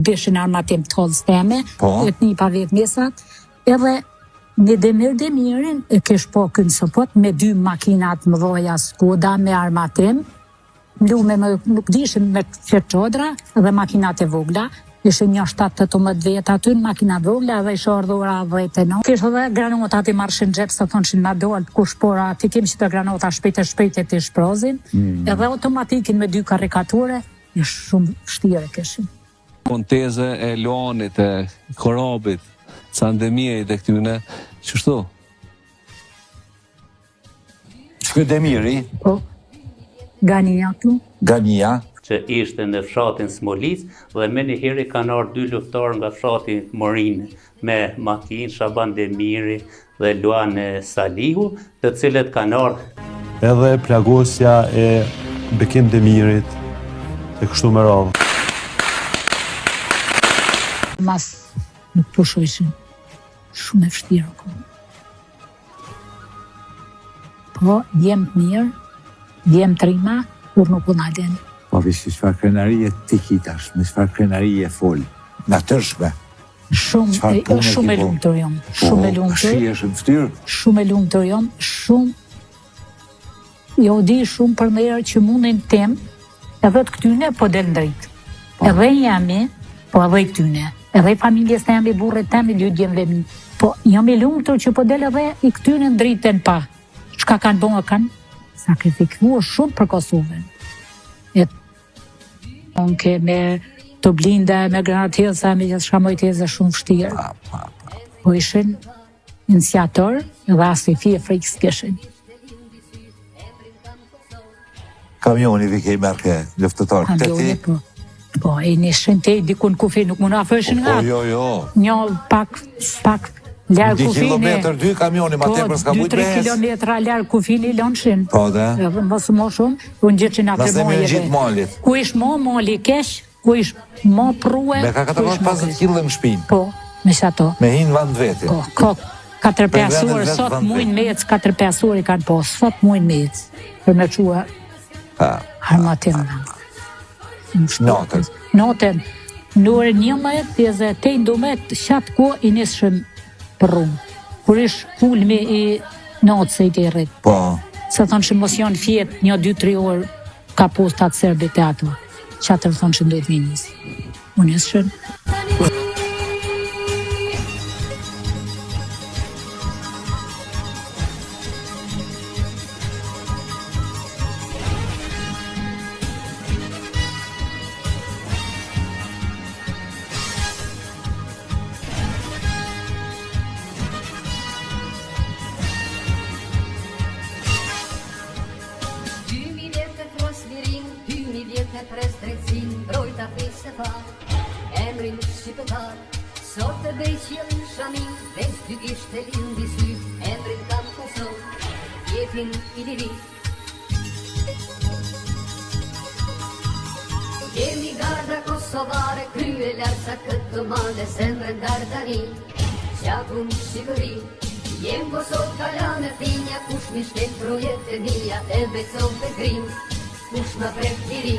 Beshin armatim të hollës teme, etni pa vetë mesat, edhe në Demirin e kesh po kënë sopot me 2 makinat më dhoja Skoda me armatim, mlume nuk dishin me qodra dhe makinat e vogla, ishin një 7-18 vjet aty në makinat vogla dhe ishe ardhura 19. Kesh edhe granotat i marshin gjep sa thonshin na doan kushpora, ti kemi që të granota shpejt e të shprozin, edhe automatikin me 2 karikature, ish shumë vështirë keshin. Konteze e Luanit, e Korabit, Candemirit e këtyne, qështu? Shkë Demiri? Po, Gania këtu. Gania? Që ishte në fshatin Smolic dhe me njëherë kanë ardhur 2 luftarë nga fshati Morin me makinë, Shaban Demiri dhe Luan Salihu, të cilët kanë ardhur. Edhe plagosja e Bekim Demirit e kështu me radhë. Mas nuk pushojshin shumë e vështirë. Po, djemë të mirë, djemë të rima, kur nuk unë adeni. Po vishë çfarë krenarie ti kitash, me çfarë krenarie fol, natërshme. Shumë e lumtur jam, shumë e lumtur. Shihesh në fytyrë? Shumë e lumtur jam, shumë jo di shumë për më herë që mundin tem, edhe të këtyne po del drejt. Edhe jami, po edhe këtyne. Edhe familjes të jam i burrit të jam i lydjemve mi. Po jam i lumtur që po del edhe i këtyne në drejten pa. Çka kanë bënë kanë sakrifikuar shumë për Kosovën. Unë me të blinda, me granatesa, me gjithë shkamojtese shumë vështirë. Po ishin iniciator dhe asë i fije frikës keshin. Kamioni vi ke i merke lëftëtar? Kamioni, po. Po, e një shëntej, dikun kufi nuk më në afërshin nga. Jo. Një pak ljarë kufini. 2 kilometër, 2 kamioni, ma tepër s'ka mujt me 2-3 kilometra ljarë kufini lonshin. Po, dhe? Mos më shumë, unë gjithë që nga për mojeve. Nëse me gjithë malit. Ku ish mali kesh, ku ish prue. Me ka 450 kg në shpinë. Po, me që ato. Me hinë vand veti. Po, 4-5 orë, sot mujnë mecë, 4-5 orë i kanë po, sot mujnë mecë. Për me qua armatim në. Notën. Në orë 11, dhe te i ndomet, shatë ko i nisëshëm për rrumë. Kur ish kulmi i natës e i të i rritë. Po. Se thonë që mos janë fjetë 1-2-3 orë ka postat serbit e ato. Që atër thonë që ndojtë vinis. Unë jesë shënë. Pres drejtsin, brojta feste fa, emrin shqiptar, sot e bejqil shamin, veç dy gishte lindi sy, emrin kam Kosovë, jetin i liri. Jemi garda kosovare, krye larsa këtë male, zemrën gardani, qakun Shqipëri. Jem Kosovë kalane thinja, kush mi shtet projet e mija, e becon të grim, kush ma prek tiri.